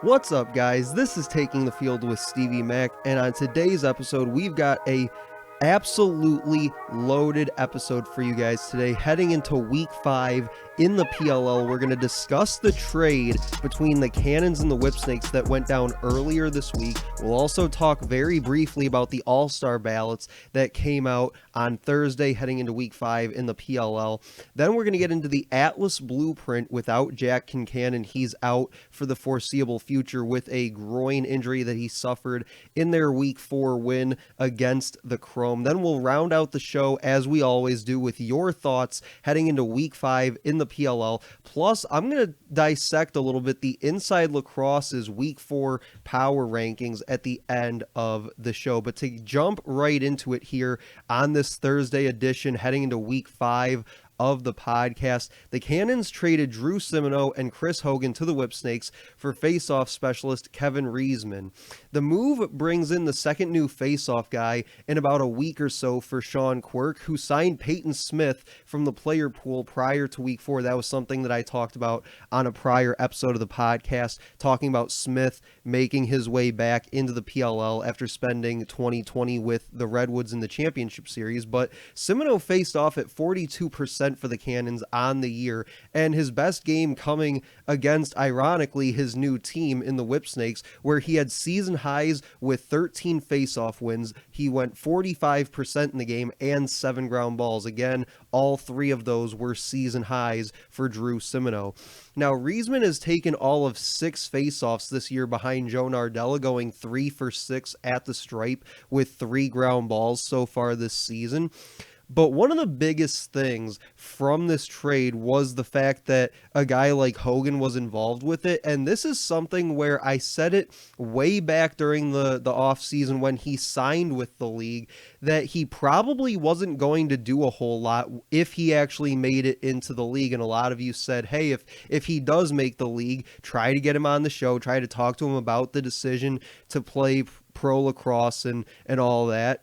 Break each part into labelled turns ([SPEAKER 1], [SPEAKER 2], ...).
[SPEAKER 1] What's up, guys? This is Taking the Field with Stevie Mac, and on today's episode, we've got a absolutely loaded episode for you guys today. Heading into week 5 in the PLL, we're going to discuss the trade between the Cannons and the Whipsnakes that went down earlier this week. We'll also talk very briefly about the All-Star ballots that came out on Thursday heading into week 5 in the PLL. Then we're going to get into the Atlas blueprint without Jack Concannon. He's out for the foreseeable future with a groin injury that he suffered in their week 4 win against the Chrome. Then we'll round out the show as we always do with your thoughts heading into week 5 in the PLL. Plus, I'm going to dissect a little bit the Inside Lacrosse's week 4 power rankings at the end of the show. But to jump right into it here on this Thursday edition heading into week 5 of the podcast, the Cannons traded Drew Simino and Chris Hogan to the Whipsnakes for faceoff specialist Kevin Reisman. The move brings in the second new faceoff guy in about a week or so for Sean Quirk, who signed Peyton Smith from the player pool prior to week 4. That was something that I talked about on a prior episode of the podcast, talking about Smith making his way back into the PLL after spending 2020 with the Redwoods in the championship series. But Simino faced off at 42% for the Cannons on the year, and his best game coming against, ironically, his new team in the Whipsnakes, where he had season highs with 13 faceoff wins. He went 45% in the game and 7 ground balls. Again, all 3 of those were season highs for Drew Simino. Now, Reisman has taken all of 6 faceoffs this year behind Joe Nardella, going 3 for 6 at the stripe with 3 ground balls so far this season. But one of the biggest things from this trade was the fact that a guy like Hogan was involved with it. And this is something where I said it way back during the offseason when he signed with the league, that he probably wasn't going to do a whole lot if he actually made it into the league. And a lot of you said, hey, if he does make the league, try to get him on the show, try to talk to him about the decision to play pro lacrosse and all that.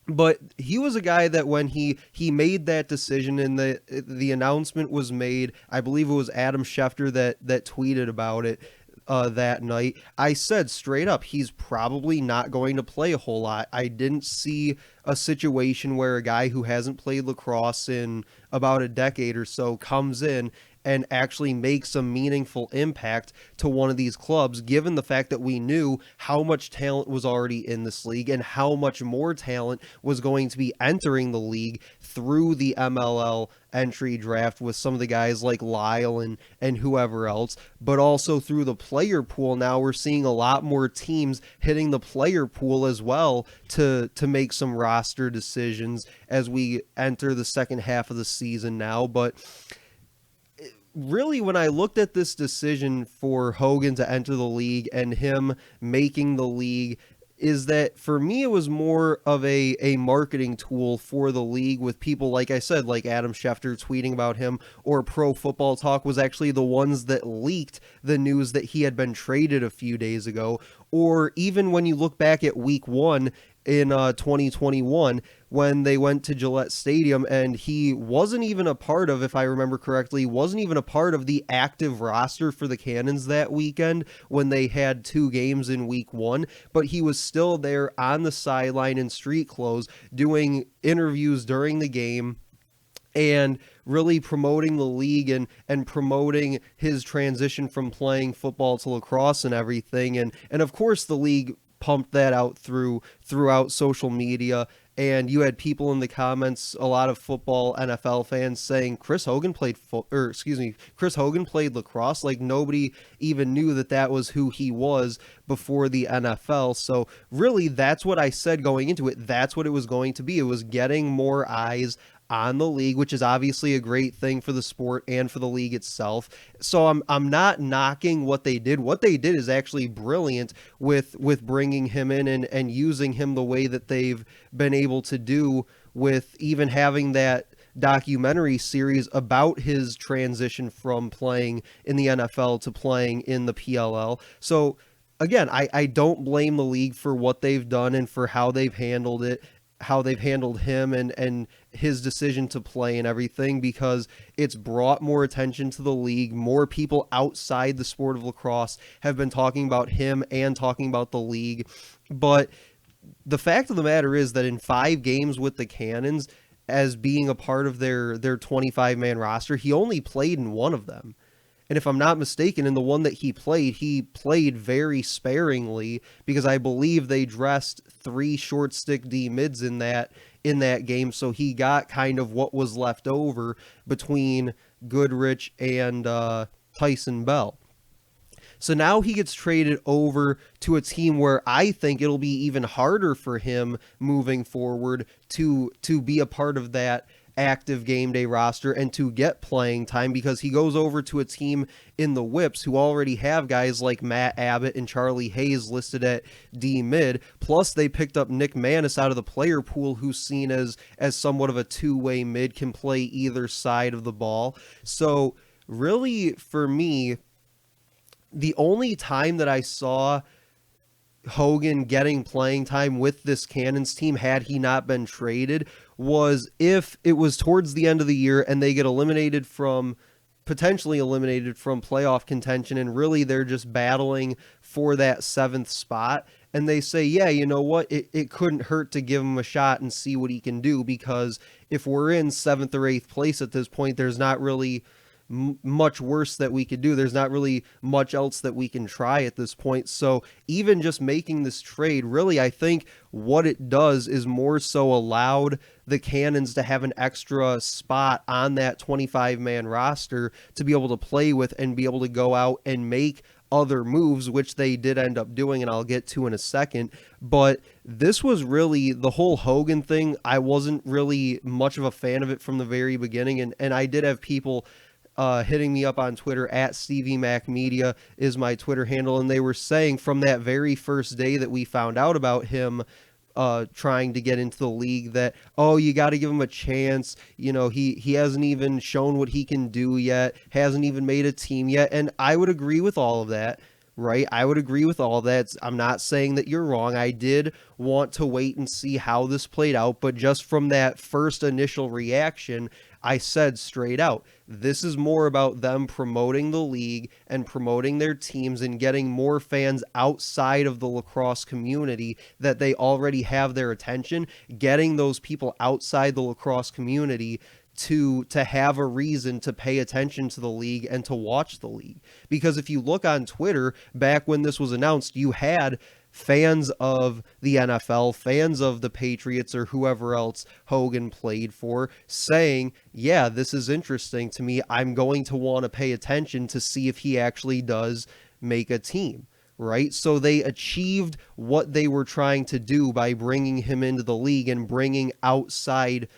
[SPEAKER 1] But he was a guy that when he made that decision and the announcement was made, I believe it was Adam Schefter that tweeted about it that night. I said straight up, he's probably not going to play a whole lot. I didn't see a situation where a guy who hasn't played lacrosse in about a decade or so comes in and actually make some meaningful impact to one of these clubs, given the fact that we knew how much talent was already in this league and how much more talent was going to be entering the league through the MLL entry draft with some of the guys like Lyle and whoever else, but also through the player pool. Now we're seeing a lot more teams hitting the player pool as well to make some roster decisions as we enter the second half of the season now. But really, when I looked at this decision for Hogan to enter the league and him making the league, is that for me it was more of a marketing tool for the league, with people, like I said, like Adam Schefter tweeting about him, or Pro Football Talk was actually the ones that leaked the news that he had been traded a few days ago. Or even when you look back at week 1 in 2021, when they went to Gillette Stadium and he wasn't even a part of, if I remember correctly, wasn't even a part of the active roster for the Cannons that weekend when they had 2 games in week 1, but he was still there on the sideline in street clothes doing interviews during the game and really promoting the league and promoting his transition from playing football to lacrosse and everything. And of course the league pumped that out throughout social media, and you had people in the comments, a lot of football NFL fans, saying Chris Hogan played lacrosse. Like, nobody even knew that was who he was before the NFL. So really, that's what I said going into it. That's what it was going to be. It was getting more eyes on the league, which is obviously a great thing for the sport and for the league itself. So I'm not knocking what they did. What they did is actually brilliant with bringing him in and using him the way that they've been able to do, with even having that documentary series about his transition from playing in the NFL to playing in the PLL. So again, I don't blame the league for what they've done and for how they've handled it. how they've handled him and his decision to play and everything, because it's brought more attention to the league. More people outside the sport of lacrosse have been talking about him and talking about the league. But the fact of the matter is that in 5 games with the Cannons, as being a part of their 25-man roster, he only played in 1 of them. And if I'm not mistaken, in the one that he played very sparingly, because I believe they dressed 3 short stick D mids in that game. So he got kind of what was left over between Goodrich and Tyson Bell. So now he gets traded over to a team where I think it'll be even harder for him moving forward to be a part of that active game day roster and to get playing time, because he goes over to a team in the Whips who already have guys like Matt Abbott and Charlie Hayes listed at D mid. Plus they picked up Nick Manis out of the player pool, who's seen as somewhat of a 2-way mid, can play either side of the ball. So really, for me, the only time that I saw Hogan getting playing time with this Cannons team, had he not been traded, was if it was towards the end of the year and they get potentially eliminated from playoff contention, and really they're just battling for that 7th spot, and they say, yeah, you know what, it couldn't hurt to give him a shot and see what he can do, because if we're in 7th or 8th place at this point, there's not really much worse that we could do. There's not really much else that we can try at this point. So even just making this trade, really, I think what it does is more so allowed the Cannons to have an extra spot on that 25-man roster to be able to play with and be able to go out and make other moves, which they did end up doing, and I'll get to in a second. But this was really the whole Hogan thing. I wasn't really much of a fan of it from the very beginning, and I did have people hitting me up on Twitter, at Stevie Mac Media is my Twitter handle, and they were saying from that very first day that we found out about him trying to get into the league that, oh, you got to give him a chance. You know, he hasn't even shown what he can do yet, hasn't even made a team yet. And I would agree with all of that, right? I would agree with all that. I'm not saying that you're wrong. I did want to wait and see how this played out, but just from that first initial reaction, I said straight out, this is more about them promoting the league and promoting their teams and getting more fans outside of the lacrosse community, that they already have their attention, getting those people outside the lacrosse community to have a reason to pay attention to the league and to watch the league. Because if you look on Twitter, back when this was announced, you had fans of the NFL, fans of the Patriots or whoever else Hogan played for, saying, yeah, this is interesting to me. I'm going to want to pay attention to see if he actually does make a team, right? So they achieved what they were trying to do by bringing him into the league and bringing outside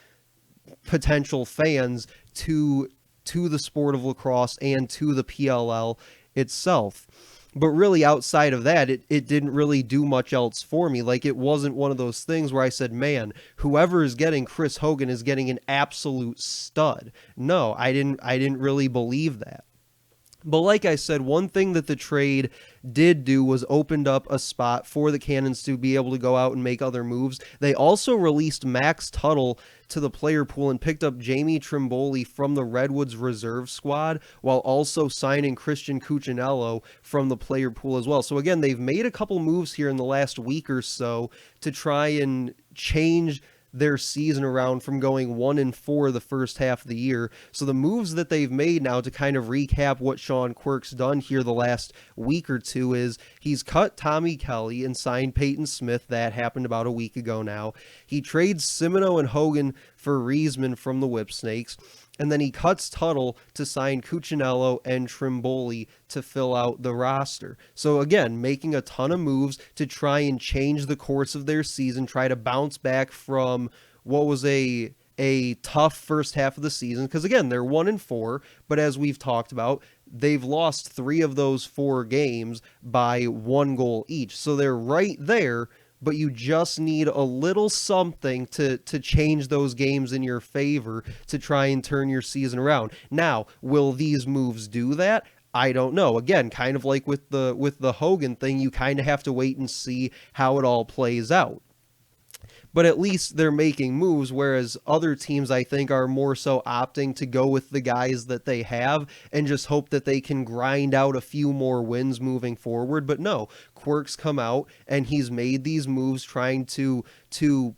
[SPEAKER 1] potential fans to the sport of lacrosse and to the PLL itself. But really, outside of that, it didn't really do much else for me. Like, it wasn't one of those things where I said, man, whoever is getting Chris Hogan is getting an absolute stud. No, I didn't really believe that. But like I said, one thing that the trade did do was opened up a spot for the Cannons to be able to go out and make other moves. They also released Max Tuttle to the player pool and picked up Jamie Trimboli from the Redwoods reserve squad, while also signing Christian Cuccinello from the player pool as well. So again, they've made a couple moves here in the last week or so to try and change their season around from going 1-4 the first half of the year. So the moves that they've made now, to kind of recap what Sean Quirk's done here the last week or two, is he's cut Tommy Kelly and signed Peyton Smith. That happened about a week ago now. He trades Simino and Hogan for Riesman from the Whip Snakes. And then he cuts Tuttle to sign Cuccinello and Trimboli to fill out the roster. So again, making a ton of moves to try and change the course of their season, try to bounce back from what was a tough first half of the season. Because again, they're 1-4, but as we've talked about, they've lost 3 of those 4 games by 1 goal each. So they're right there, but you just need a little something to change those games in your favor to try and turn your season around. Now, will these moves do that? I don't know. Again, kind of like with the Hogan thing, you kind of have to wait and see how it all plays out. but at least they're making moves, whereas other teams, I think, are more so opting to go with the guys that they have and just hope that they can grind out a few more wins moving forward. But no, Quirk's come out and he's made these moves trying to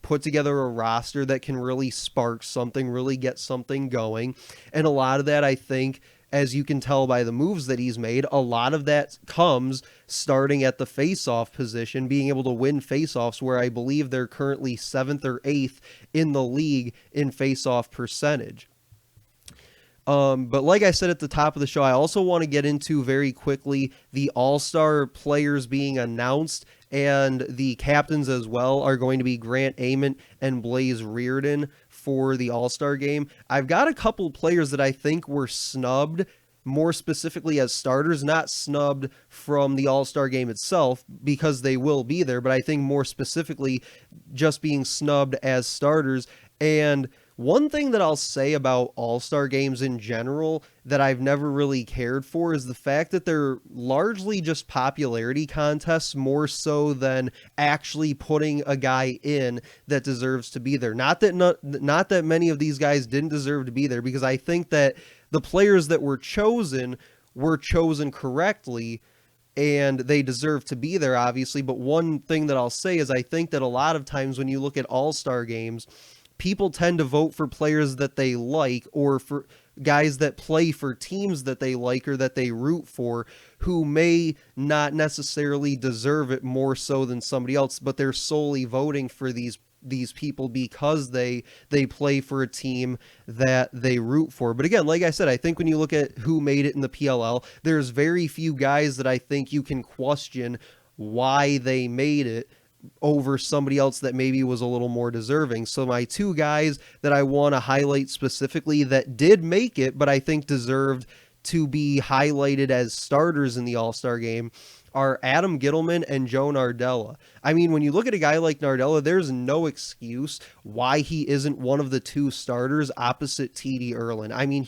[SPEAKER 1] put together a roster that can really spark something, really get something going. And a lot of that, I think, as you can tell by the moves that he's made, a lot of that comes starting at the face-off position, being able to win face-offs, where I believe they're currently 7th or 8th in the league in face-off percentage. But like I said at the top of the show, I also want to get into very quickly the all-star players being announced, and the captains as well are going to be Grant Ament and Blaze Reardon for the all-star game. I've got a couple players that I think were snubbed, more specifically as starters, not snubbed from the all-star game itself because they will be there, but I think more specifically just being snubbed as starters. And one thing that I'll say about all-star games in general that I've never really cared for is the fact that they're largely just popularity contests more so than actually putting a guy in that deserves to be there. Not that many of these guys didn't deserve to be there, because I think that the players that were chosen correctly, and they deserve to be there, obviously. But one thing that I'll say is I think that a lot of times when you look at all-star games, people tend to vote for players that they like, or for guys that play for teams that they like or that they root for, who may not necessarily deserve it more so than somebody else, but they're solely voting for these people because they play for a team that they root for. But again, like I said, I think when you look at who made it in the PLL, there's very few guys that I think you can question why they made it over somebody else that maybe was a little more deserving. So my two guys that I want to highlight specifically that did make it, but I think deserved to be highlighted as starters in the All-Star game, are Adam Gittleman and Joe Nardella. I mean, when you look at a guy like Nardella, there's no excuse why he isn't one of the two starters opposite TD Erlin. I mean,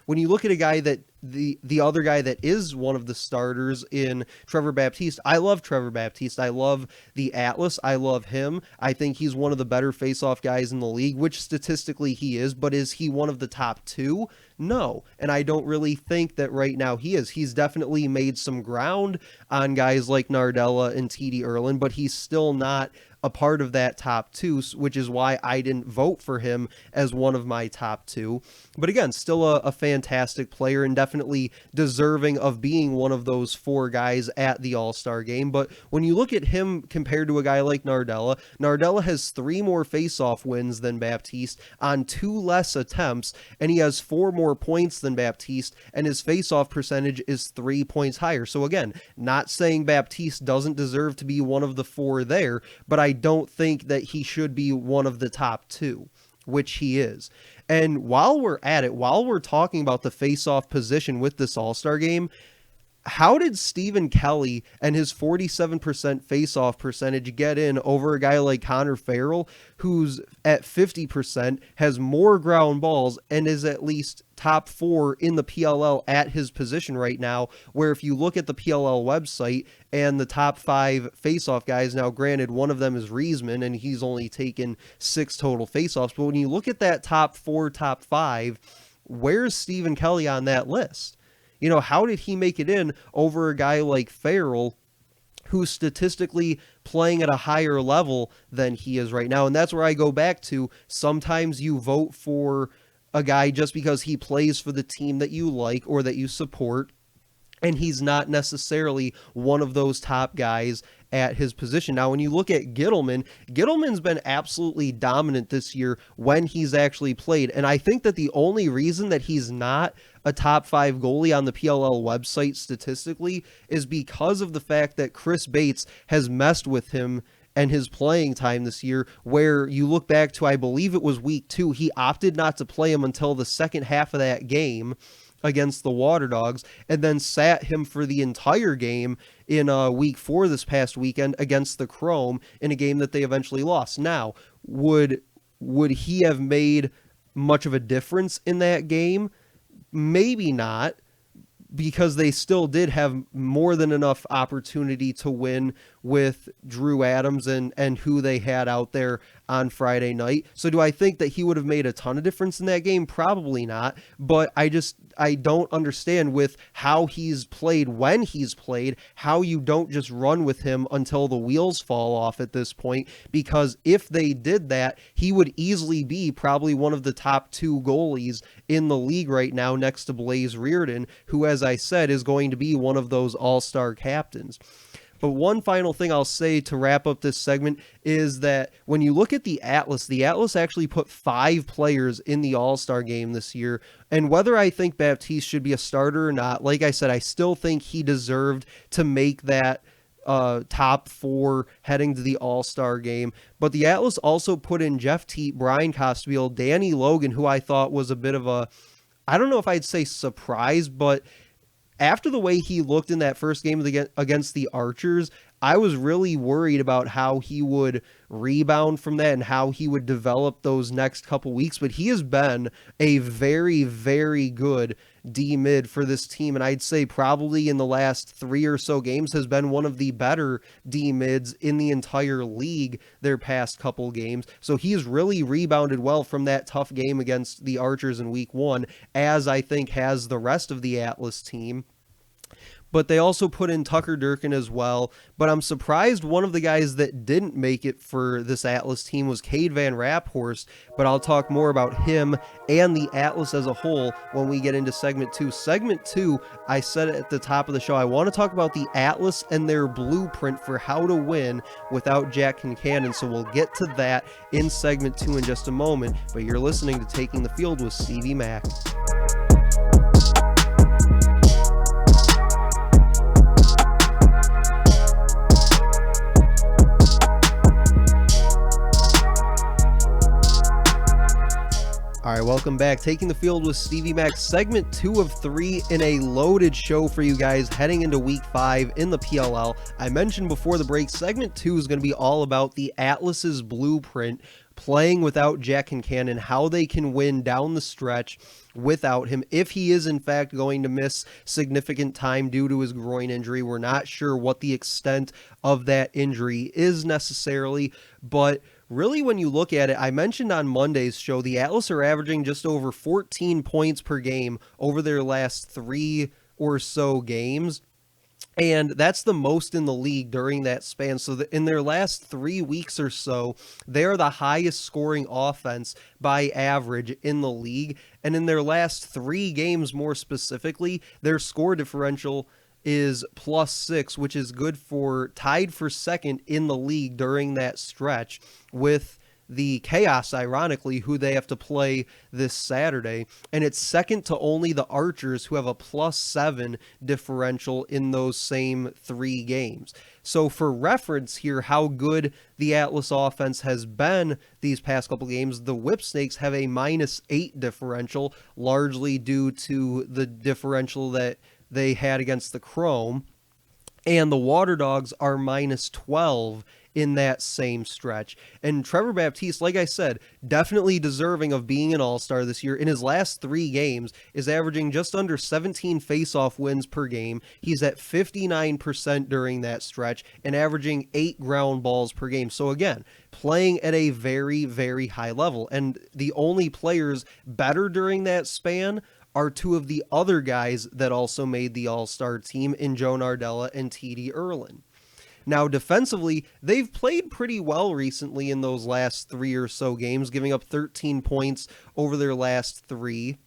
[SPEAKER 1] when you look at a guy that the other guy that is one of the starters in Trevor Baptiste, I love Trevor Baptiste. I love the Atlas. I love him. I think he's one of the better face-off guys in the league, which statistically he is, but is he one of the top two? No. And I don't really think that right now he is. He's definitely made some ground on guys like Nardella and TD Erlin, but he's still not a part of that top two, which is why I didn't vote for him as one of my top two. But again, still a fantastic player and definitely deserving of being one of those four guys at the All-Star game. But when you look at him compared to a guy like Nardella, Nardella has 3 more face-off wins than Baptiste on 2 less attempts, and he has 4 more points than Baptiste, and his face-off percentage is 3 points higher. So again, not saying Baptiste doesn't deserve to be one of the 4 there, but I don't think that he should be one of the top 2, which he is. And while we're at it, while we're talking about the face-off position with this All-Star game, how did Stephen Kelly and his 47% face-off percentage get in over a guy like Connor Farrell, who's at 50%, has more ground balls, and is at least top 4 in the PLL at his position right now, where if you look at the PLL website and the top 5 face-off guys, now granted one of them is Riesman and he's only taken 6 total face-offs, but when you look at that top 4, top 5, where's Stephen Kelly on that list? You know, how did he make it in over a guy like Farrell, who's statistically playing at a higher level than he is right now? And that's where I go back to, sometimes you vote for a guy just because he plays for the team that you like or that you support, and he's not necessarily one of those top guys at his position. Now, when you look at Gittleman's been absolutely dominant this year when he's actually played. And I think that the only reason that he's not a top 5 goalie on the PLL website statistically is because of the fact that Chris Bates has messed with him and his playing time this year, where you look back to, I believe it was week 2, he opted not to play him until the second half of that game against the Water Dogs, and then sat him for the entire game in week 4 this past weekend against the Chrome in a game that they eventually lost. Now, would he have made much of a difference in that game? Maybe not, because they still did have more than enough opportunity to win with Drew Adams and who they had out there on Friday night. So do I think that he would have made a ton of difference in that game? Probably not. But I don't understand with how he's played, when he's played, how you don't just run with him until the wheels fall off at this point, because if they did that, he would easily be probably one of the top 2 goalies in the league right now, next to Blaze Reardon, who, as I said, is going to be one of those all-star captains. But one final thing I'll say to wrap up this segment is that when you look at the Atlas actually put 5 players in the All-Star game this year. And whether I think Baptiste should be a starter or not, like I said, I still think he deserved to make that top 4 heading to the All-Star game. But the Atlas also put in Jeff Teat, Brian Costfield, Danny Logan, who I thought was a bit of a, I don't know if I'd say surprise, but after the way he looked in that first game against the Archers, I was really worried about how he would rebound from that and how he would develop those next couple weeks. But he has been a very, very good D-mid for this team. And I'd say probably in the last 3 or so games has been one of the better D-mids in the entire league their past couple games. So he's really rebounded well from that tough game against the Archers in week 1, as I think has the rest of the Atlas team. But they also put in Tucker Durkin as well. But I'm surprised one of the guys that didn't make it for this Atlas team was Cade Van Raphorst. But I'll talk more about him and the Atlas as a whole when we get into segment 2. Segment 2, I said at the top of the show, I want to talk about the Atlas and their blueprint for how to win without Jack Concannon. So we'll get to that in segment 2 in just a moment. But you're listening to Taking the Field with Stevie Mack. All right, welcome back. Taking the Field with Stevie Mack, segment 2 of 3 in a loaded show for you guys heading into week 5 in the PLL. I mentioned before the break, segment 2 is going to be all about the Atlas's blueprint, playing without Jack Concannon, how they can win down the stretch without him. If he is in fact going to miss significant time due to his groin injury, we're not sure what the extent of that injury is necessarily, but really, when you look at it, I mentioned on Monday's show, the Atlas are averaging just over 14 points per game over their last 3 or so games. And that's the most in the league during that span. So in their last 3 weeks or so, they are the highest scoring offense by average in the league. And in their last 3 games, more specifically, their score differential is +6, which is good for, tied for second in the league during that stretch with the Chaos, ironically, who they have to play this Saturday. And it's second to only the Archers, who have a +7 differential in those same 3 games. So for reference here, how good the Atlas offense has been these past couple games, the Whipsnakes have a -8 differential, largely due to the differential that they had against the Chrome, and the Water Dogs are -12 in that same stretch. And Trevor Baptiste, like I said, definitely deserving of being an all-star this year. In his last 3 games, is averaging just under 17 face-off wins per game. He's at 59% during that stretch and averaging 8 ground balls per game. So again, playing at a very, very high level. And the only players better during that span are 2 of the other guys that also made the all-star team in Joe Nardella and TD Erlin. Now, defensively, they've played pretty well recently in those last 3 or so games, giving up 13 points over their last 3.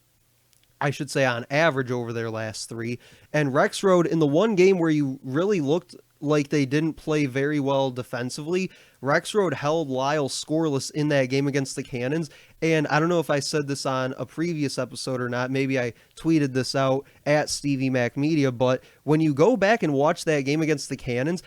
[SPEAKER 1] I should say on average over their last 3. And Rexroad, in the one game where you really looked like they didn't play very well defensively, Rexroad held Lyle scoreless in that game against the Cannons. And I don't know if I said this on a previous episode or not. Maybe I tweeted this out at Stevie Mac Media. But when you go back and watch that game against the Cannons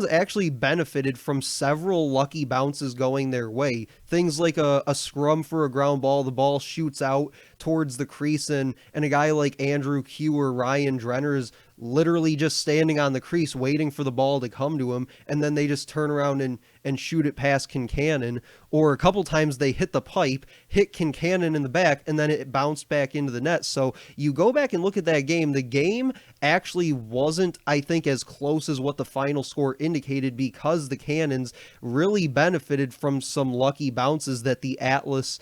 [SPEAKER 1] actually benefited from several lucky bounces going their way. Things like a scrum for a ground ball, the ball shoots out towards the crease, and a guy like Andrew Q or Ryan Drenner's literally just standing on the crease waiting for the ball to come to him, and then they just turn around and shoot it past Concannon. Or a couple times they hit the pipe, hit Concannon in the back, and then it bounced back into the net. So you go back and look at that game, the game actually wasn't, I think, as close as what the final score indicated, because the Cannons really benefited from some lucky bounces that the Atlas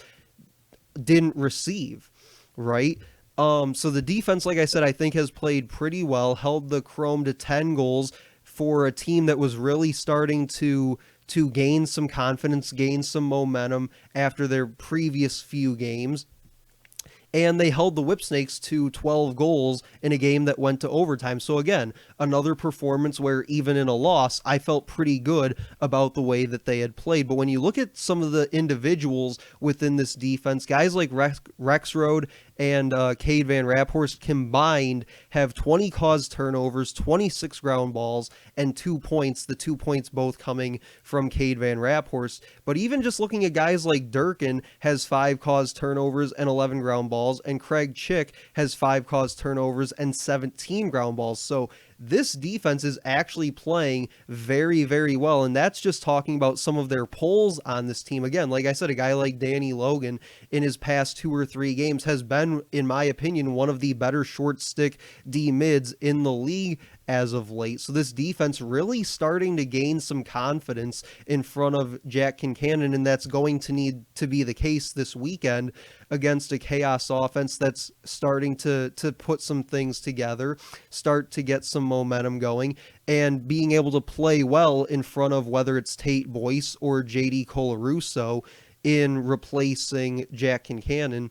[SPEAKER 1] didn't receive, right? So the defense, like I said, I think has played pretty well, held the Chrome to 10 goals for a team that was really starting to gain some confidence, gain some momentum after their previous few games. And they held the Whipsnakes to 12 goals in a game that went to overtime. So again, another performance where even in a loss, I felt pretty good about the way that they had played. But when you look at some of the individuals within this defense, guys like Rexroad and Cade Van Raphorst combined have 20 caused turnovers, 26 ground balls, and 2 points, the 2 points both coming from Cade Van Raphorst. But even just looking at guys like Durkin has 5 caused turnovers and 11 ground balls, and Craig Chick has 5 caused turnovers and 17 ground balls. So this defense is actually playing very, very well, and that's just talking about some of their pulls on this team. Again, like I said, a guy like Danny Logan in his past 2 or 3 games has been, in my opinion, one of the better short stick D mids in the league as of late. So this defense really starting to gain some confidence in front of Jack Concannon, and that's going to need to be the case this weekend against a Chaos offense that's starting to put some things together, start to get some momentum going, and being able to play well in front of whether it's Tate Boyce or JD Colarusso in replacing Jack Concannon.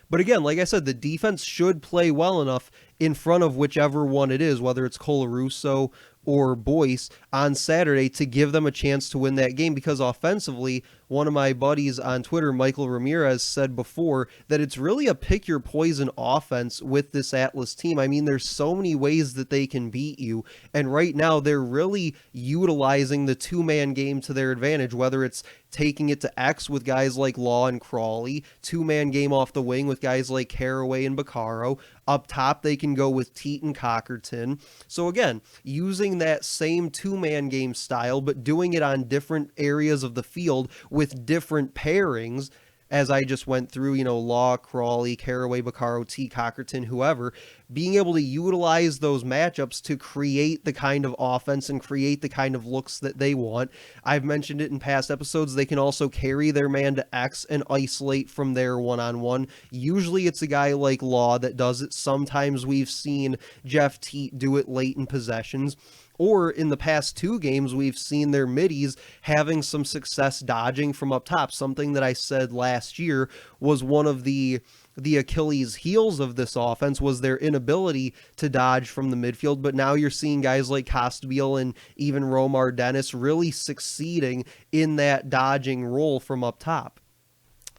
[SPEAKER 1] But again, like I said, the defense should play well enough in front of whichever one it is, whether it's Colarusso or Boyce on Saturday, to give them a chance to win that game. Because offensively, one of my buddies on Twitter, Michael Ramirez, said before that it's really a pick your poison offense with this Atlas team. I mean, there's so many ways that they can beat you, and right now they're really utilizing the 2-man game to their advantage, whether it's taking it to X with guys like Law and Crawley, 2-man game off the wing with guys like Caraway and Baccaro. Up top, they can go with Teat and Cockerton. So again, using that same 2-man game style, but doing it on different areas of the field with different pairings, as I just went through, Law, Crawley, Caraway, Baccaro, T, Cockerton, whoever, being able to utilize those matchups to create the kind of offense and create the kind of looks that they want. I've mentioned it in past episodes. They can also carry their man to X and isolate from their one-on-one. Usually it's a guy like Law that does it. Sometimes we've seen Jeff Teat do it late in possessions. Or in the past 2 games, we've seen their middies having some success dodging from up top. Something that I said last year was one of the Achilles heels of this offense was their inability to dodge from the midfield. But now you're seeing guys like Costbeal and even Romar Dennis really succeeding in that dodging role from up top.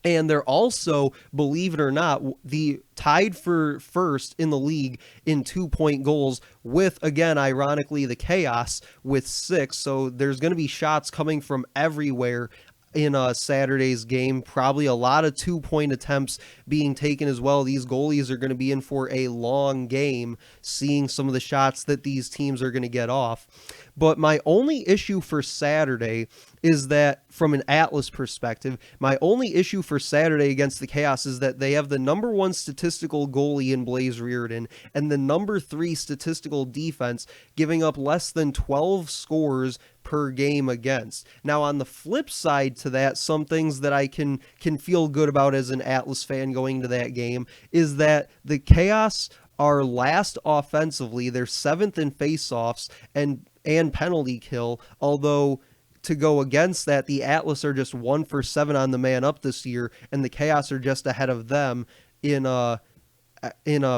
[SPEAKER 1] And they're also, believe it or not, the tied for first in the league in 2-point goals with, again, ironically, the Chaos with 6. So there's going to be shots coming from everywhere in Saturday's game. Probably a lot of 2-point attempts being taken as well. These goalies are going to be in for a long game, seeing some of the shots that these teams are going to get off. But my only issue for Saturday is that, from an Atlas perspective, my only issue for Saturday against the Chaos is that they have the number 1 statistical goalie in Blaze Reardon and the number 3 statistical defense, giving up less than 12 scores per game against. Now, on the flip side to that, some things that I can feel good about as an Atlas fan going to that game is that the Chaos are last offensively. They're 7th in faceoffs and penalty kill, although to go against that, the Atlas are just 1 for 7 on the man up this year, and the Chaos are just ahead of them in a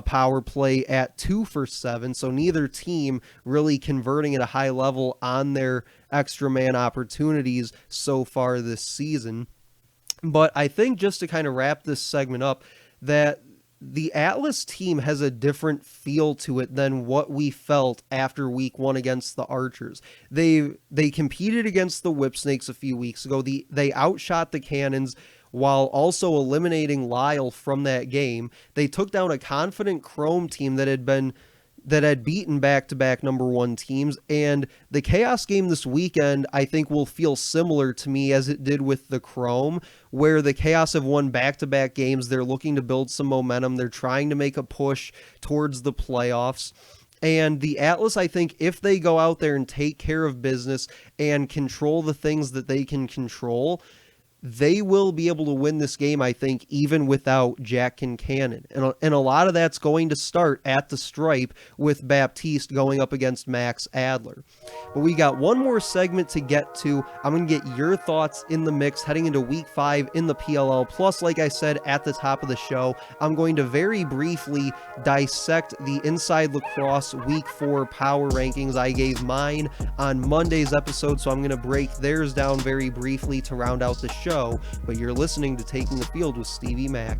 [SPEAKER 1] power play at 2 for 7. So neither team really converting at a high level on their extra man opportunities so far this season. But I think, just to kind of wrap this segment up, that the Atlas team has a different feel to it than what we felt after week 1 against the Archers. They competed against the Whipsnakes a few weeks ago. They outshot the Cannons while also eliminating Lyle from that game. They took down a confident Chrome team that had been that had beaten back-to-back number one teams. And the Chaos game this weekend, I think, will feel similar to me as it did with the Chrome, where the Chaos have won back-to-back games. They're looking to build some momentum. They're trying to make a push towards the playoffs. And the Atlas, I think, if they go out there and take care of business and control the things that they can control, they will be able to win this game, I think, even without Jack Concannon. And a lot of that's going to start at the stripe with Baptiste going up against Max Adler. But we got one more segment to get to. I'm going to get your thoughts in the mix heading into Week 5 in the PLL. Plus, like I said at the top of the show, I'm going to very briefly dissect the Inside Lacrosse Week 4 power rankings. I gave mine on Monday's episode, so I'm going to break theirs down very briefly to round out the show. But you're listening to Taking the Field with Stevie Mack.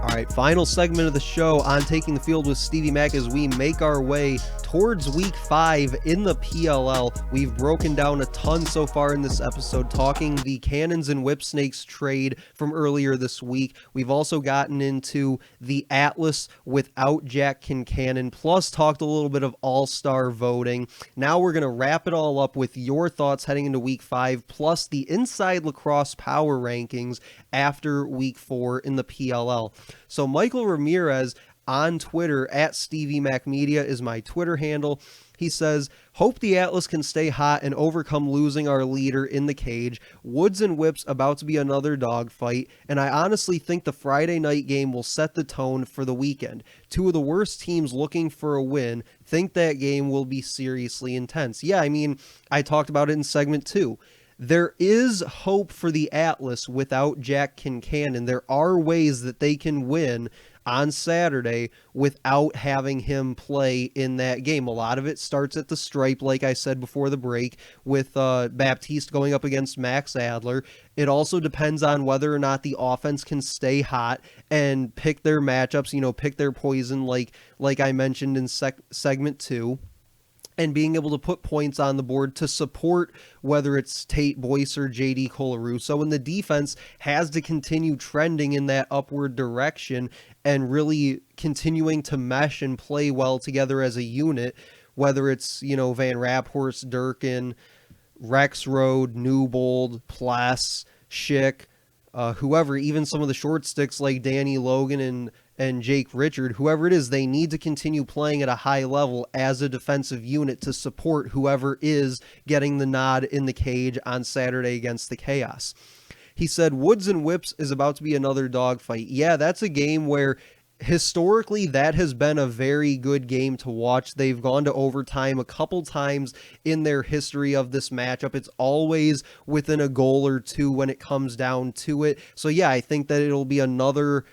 [SPEAKER 1] All right, final segment of the show on Taking the Field with Stevie Mack as we make our way towards Week 5 in the PLL. We've broken down a ton so far in this episode, talking the Cannons and Whipsnakes trade from earlier this week. We've also gotten into the Atlas without Jack Concannon, plus talked a little bit of all-star voting. Now we're going to wrap it all up with your thoughts heading into Week 5, plus the Inside Lacrosse power rankings after Week 4 in the PLL. So Michael Ramirez on Twitter, at Stevie Mac Media is my Twitter handle. He says, hope the Atlas can stay hot and overcome losing our leader in the cage. Woods and Whips about to be another dogfight, and I honestly think the Friday night game will set the tone for the weekend. Two of the worst teams looking for a win think that game will be seriously intense. Yeah, I mean, I talked about it in segment 2. There is hope for the Atlas without Jack Concannon. There are ways that they can win on Saturday without having him play in that game. A lot of it starts at the stripe, like I said before the break, with Baptiste going up against Max Adler. It also depends on whether or not the offense can stay hot and pick their matchups, pick their poison like I mentioned in segment 2. And being able to put points on the board to support whether it's Tate Boyce or JD Colarusso. And the defense has to continue trending in that upward direction and really continuing to mesh and play well together as a unit, whether it's, Van Raphorst, Durkin, Rexroad, Newbold, Pless, Schick, whoever, even some of the short sticks like Danny Logan and Jake Richard, whoever it is, they need to continue playing at a high level as a defensive unit to support whoever is getting the nod in the cage on Saturday against the Chaos. He said, Woods and Whips is about to be another dogfight. Yeah, that's a game where historically that has been a very good game to watch. They've gone to overtime a couple times in their history of this matchup. It's always within a goal or two when it comes down to it. So yeah, I think that it'll be another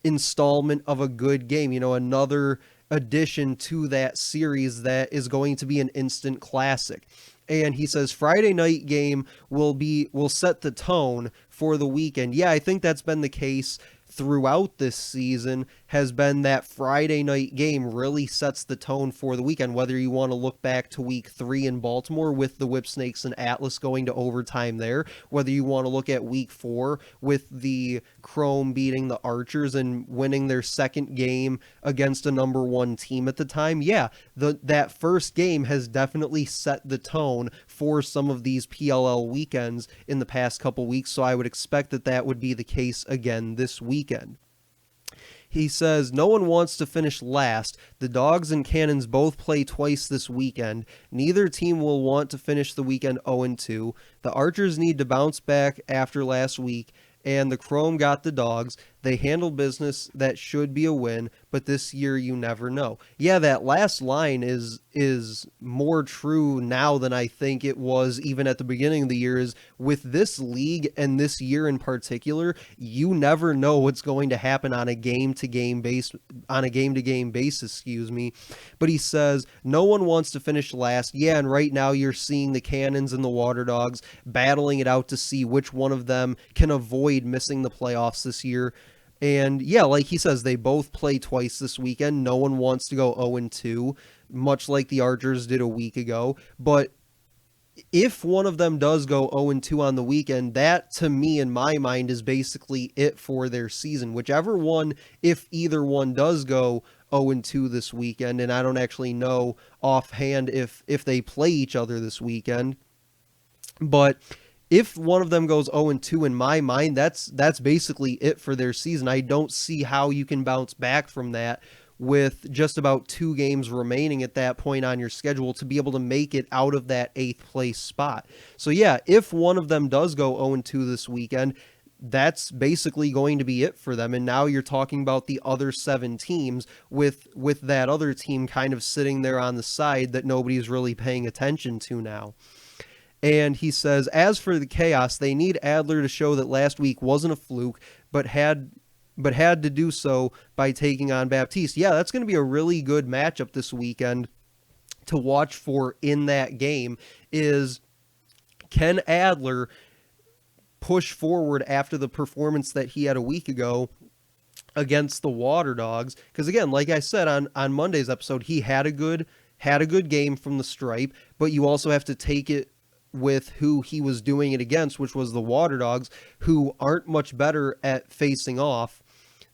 [SPEAKER 1] installment of a good game, another addition to that series that is going to be an instant classic. And he says Friday night game will set the tone for the weekend. Yeah, I think that's been the case throughout this season, has been that Friday night game really sets the tone for the weekend, whether you want to look back to Week 3 in Baltimore with the Whipsnakes and Atlas going to overtime there, whether you want to look at Week 4 with the Chrome beating the Archers and winning their second game against a number one team at the time. Yeah, that first game has definitely set the tone for some of these PLL weekends in the past couple weeks, so I would expect that would be the case again this weekend. He says, no one wants to finish last. The Dogs and Cannons both play twice this weekend. Neither team will want to finish the weekend 0-2. The Archers need to bounce back after last week, and the Chrome got the Dogs. They handled business. That should be a win, but this year you never know. Yeah, that last line is more true now than I think it was even at the beginning of the year. Is with this league and this year in particular, you never know what's going to happen on a game-to-game basis, But he says, no one wants to finish last. Yeah, and right now you're seeing the Cannons and the Water Dogs battling it out to see which one of them can avoid missing the playoffs this year. And yeah, like he says, they both play twice this weekend. No one wants to go 0-2, much like the Archers did a week ago. But if one of them does go 0-2 on the weekend, that to me in my mind is basically it for their season. Whichever one, if either one does go 0-2 this weekend, and I don't actually know offhand if they play each other this weekend, but if one of them goes 0-2 in my mind, that's basically it for their season. I don't see how you can bounce back from that with just about 2 games remaining at that point on your schedule to be able to make it out of that 8th place spot. So yeah, if one of them does go 0-2 this weekend, that's basically going to be it for them. And now you're talking about the other 7 teams with that other team kind of sitting there on the side that nobody's really paying attention to now. And he says, as for the Chaos, they need Adler to show that last week wasn't a fluke, but had to do so by taking on Baptiste. Yeah, that's going to be a really good matchup this weekend to watch for in that game. Is can Adler push forward after the performance that he had a week ago against the Water Dogs? Because again, like I said on Monday's episode, he had a good game from the stripe, but you also have to take it with who he was doing it against, which was the Water Dogs, who aren't much better at facing off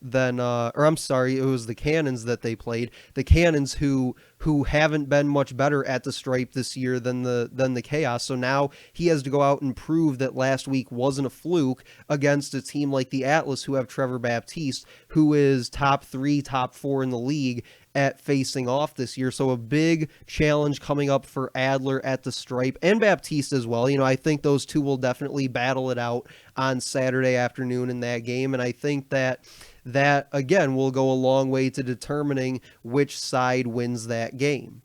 [SPEAKER 1] than or I'm sorry, it was the Cannons that they played. The Cannons who haven't been much better at the stripe this year than the Chaos. So now he has to go out and prove that last week wasn't a fluke against a team like the Atlas, who have Trevor Baptiste, who is top 3, top 4 in the league at facing off this year. So a big challenge coming up for Adler at the stripe, and Baptiste as well. You know, I think those two will definitely battle it out on Saturday afternoon in that game, and I think that again will go a long way to determining which side wins that game.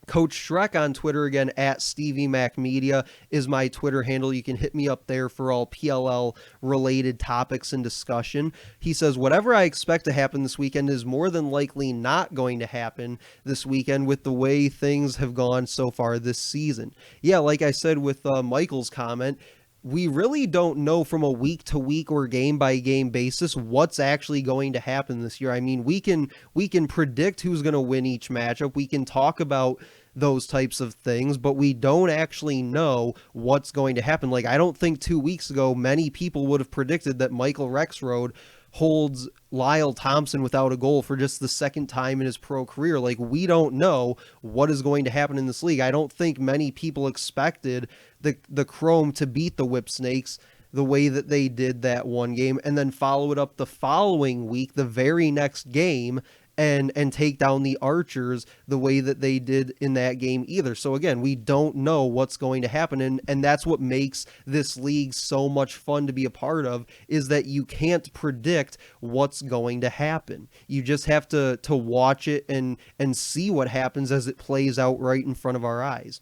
[SPEAKER 1] Coach Shrek on Twitter, again, at Stevie Mac Media is my Twitter handle. You can hit me up there for all PLL-related topics and discussion. He says, whatever I expect to happen this weekend is more than likely not going to happen this weekend with the way things have gone so far this season. Yeah, like I said with Michael's comment, we really don't know from a week-to-week or game-by-game basis what's actually going to happen this year. I mean, we can predict who's going to win each matchup. We can talk about those types of things, but we don't actually know what's going to happen. Like, I don't think 2 weeks ago many people would have predicted that Michael Rexroad holds Lyle Thompson without a goal for just the second time in his pro career. Like, we don't know what is going to happen in this league. I don't think many people expected the Chrome to beat the Whip Snakes the way that they did that one game, and then follow it up the following week, the very next game, and take down the Archers the way that they did in that game either. So again, we don't know what's going to happen, and that's what makes this league so much fun to be a part of, is that you can't predict what's going to happen. You just have to watch it and see what happens as it plays out right in front of our eyes.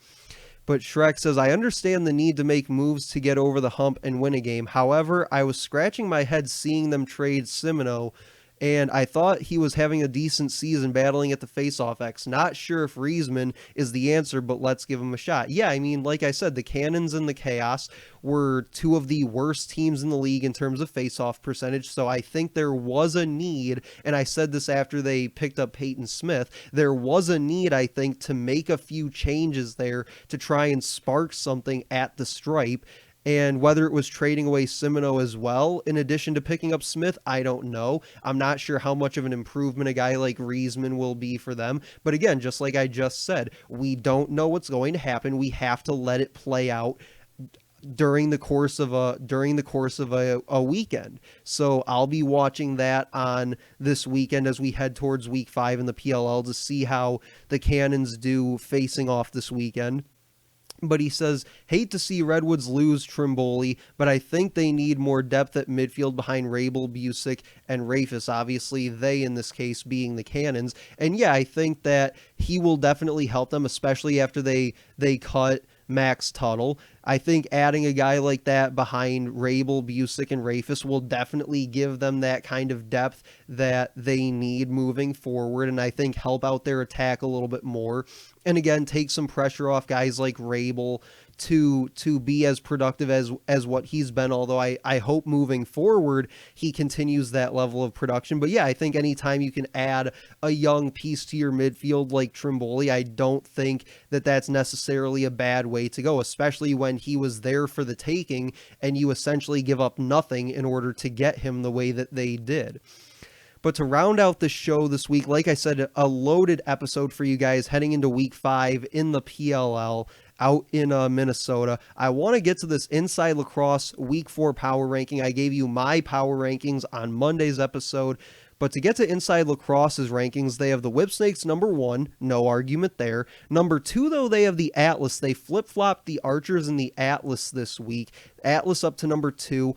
[SPEAKER 1] But Shrek says, I understand the need to make moves to get over the hump and win a game. However, I was scratching my head seeing them trade Simino, and I thought he was having a decent season battling at the faceoff X. Not sure if Riesman is the answer, but let's give him a shot. Yeah, I mean, like I said, the Cannons and the Chaos were two of the worst teams in the league in terms of faceoff percentage, so I think there was a need, and I said this after they picked up Peyton Smith, there was a need, I think, to make a few changes there to try and spark something at the stripe. And whether it was trading away Simino as well, in addition to picking up Smith, I don't know. I'm not sure how much of an improvement a guy like Riesman will be for them. But again, just like I just said, we don't know what's going to happen. We have to let it play out during the course of a weekend. So I'll be watching that on this weekend as we head towards week 5 in the PLL to see how the Cannons do facing off this weekend. But he says, hate to see Redwoods lose Trimboli, but I think they need more depth at midfield behind Rabel, Busick, and Rafis. Obviously, they in this case being the Cannons. And yeah, I think that he will definitely help them, especially after they cut Max Tuttle. I think adding a guy like that behind Rabel, Busick, and Rafis will definitely give them that kind of depth that they need moving forward, and I think help out their attack a little bit more. And again, take some pressure off guys like Rabel to be as productive as what he's been, although I hope moving forward he continues that level of production. But yeah, I think anytime you can add a young piece to your midfield like Trimboli, I don't think that that's necessarily a bad way to go, especially when he was there for the taking and you essentially give up nothing in order to get him the way that they did. But to round out the show this week, like I said, a loaded episode for you guys heading into week 5 in the PLL out in Minnesota. I want to get to this Inside Lacrosse week 4 power ranking. I gave you my power rankings on Monday's episode. But to get to Inside Lacrosse's rankings, they have the Whipsnakes number 1, no argument there. Number 2, though, they have the Atlas. They flip-flopped the Archers and the Atlas this week. Atlas up to number 2.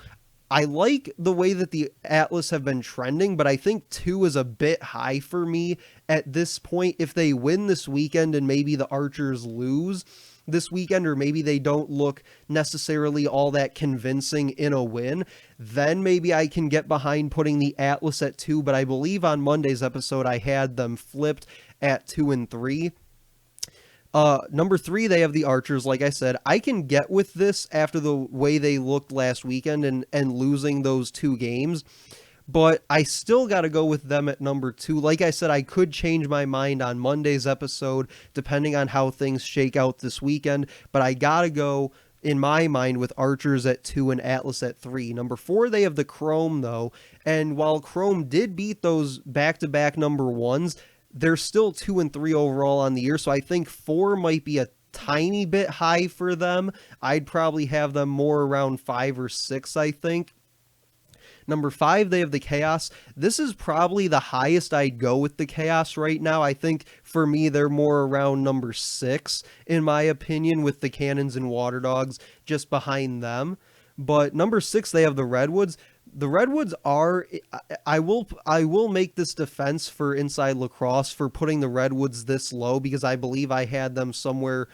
[SPEAKER 1] I like the way that the Atlas have been trending, but I think 2 is a bit high for me at this point. If they win this weekend and maybe the Archers lose this weekend, or maybe they don't look necessarily all that convincing in a win, then maybe I can get behind putting the Atlas at 2, but I believe on Monday's episode I had them flipped at 2 and 3. Number 3, they have the Archers. Like I said, I can get with this after the way they looked last weekend and losing those 2 games, but I still got to go with them at number 2. Like I said, I could change my mind on Monday's episode depending on how things shake out this weekend, but I got to go in my mind with Archers at 2 and Atlas at 3. Number 4, they have the Chrome, though, and while Chrome did beat those back-to-back number 1s, they're still 2 and 3 overall on the year, so I think 4 might be a tiny bit high for them. I'd probably have them more around 5 or 6, I think. Number 5, they have the Chaos. This is probably the highest I'd go with the Chaos right now. I think for me, they're more around number 6, in my opinion, with the Cannons and Water Dogs just behind them. But number 6, they have the Redwoods. The Redwoods are, I will make this defense for Inside Lacrosse for putting the Redwoods this low, because I believe I had them somewhere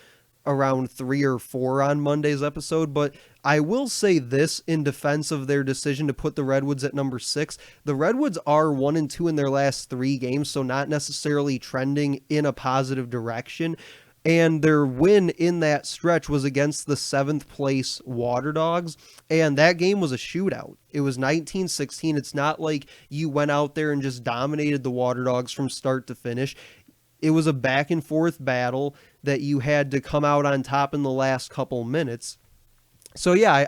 [SPEAKER 1] around 3 or 4 on Monday's episode, but I will say this in defense of their decision to put the Redwoods at number 6. The Redwoods are 1 and 2 in their last 3 games, so not necessarily trending in a positive direction. And their win in that stretch was against the 7th place Water Dogs, and that game was a shootout. It was 19-16. It's not like you went out there and just dominated the Water Dogs from start to finish. It was a back and forth battle that you had to come out on top in the last couple minutes. So yeah,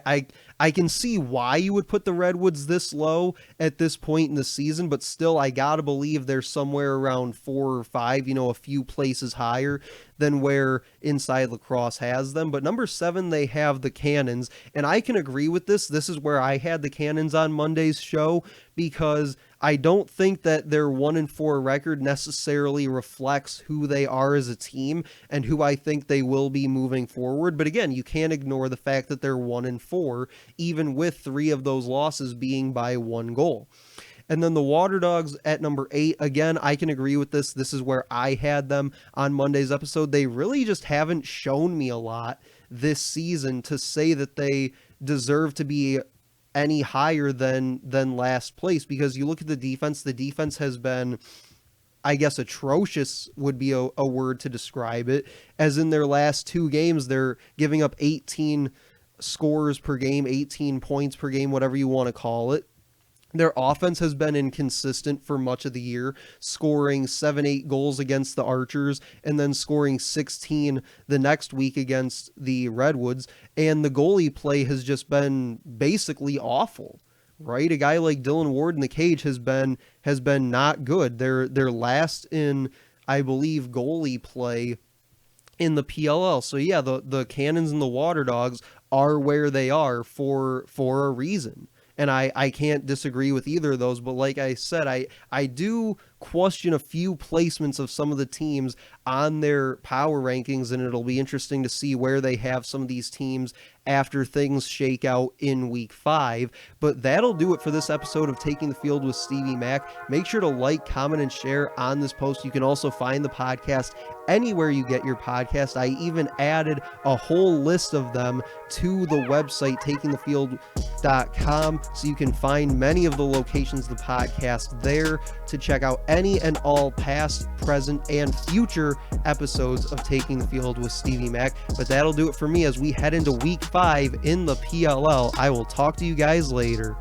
[SPEAKER 1] I can see why you would put the Redwoods this low at this point in the season, but still I gotta believe they're somewhere around 4 or 5, a few places higher than where Inside Lacrosse has them. But number 7, they have the Cannons, and I can agree with this. This is where I had the Cannons on Monday's show, because I don't think that their 1 and 4 record necessarily reflects who they are as a team and who I think they will be moving forward. But again, you can't ignore the fact that they're 1 and 4, even with 3 of those losses being by 1 goal. And then the Water Dogs at number 8, again, I can agree with this. This is where I had them on Monday's episode. They really just haven't shown me a lot this season to say that they deserve to be any higher than last place, because you look at the defense has been, I guess, atrocious would be a word to describe it, as in their last 2 games, they're giving up 18 scores per game, 18 points per game, whatever you want to call it. Their offense has been inconsistent for much of the year, scoring 7-8 goals against the Archers and then scoring 16 the next week against the Redwoods. And the goalie play has just been basically awful, right? A guy like Dylan Ward in the cage has been not good. They're last in, I believe, goalie play in the PLL. So yeah, the Cannons and the Water Dogs are where they are for a reason. And I can't disagree with either of those, but like I said, I do question a few placements of some of the teams on their power rankings, and it'll be interesting to see where they have some of these teams after things shake out in week 5. But that'll do it for this episode of Taking the Field with Stevie Mac. Make sure to like, comment, and share on this post. You can also find the podcast anywhere you get your podcast. I even added a whole list of them to the website, takingthefield.com, so you can find many of the locations of the podcast there to to check out any and all past, present, and future episodes of Taking the Field with Stevie Mac. But that'll do it for me as we head into week 5 in the PLL. I will talk to you guys later.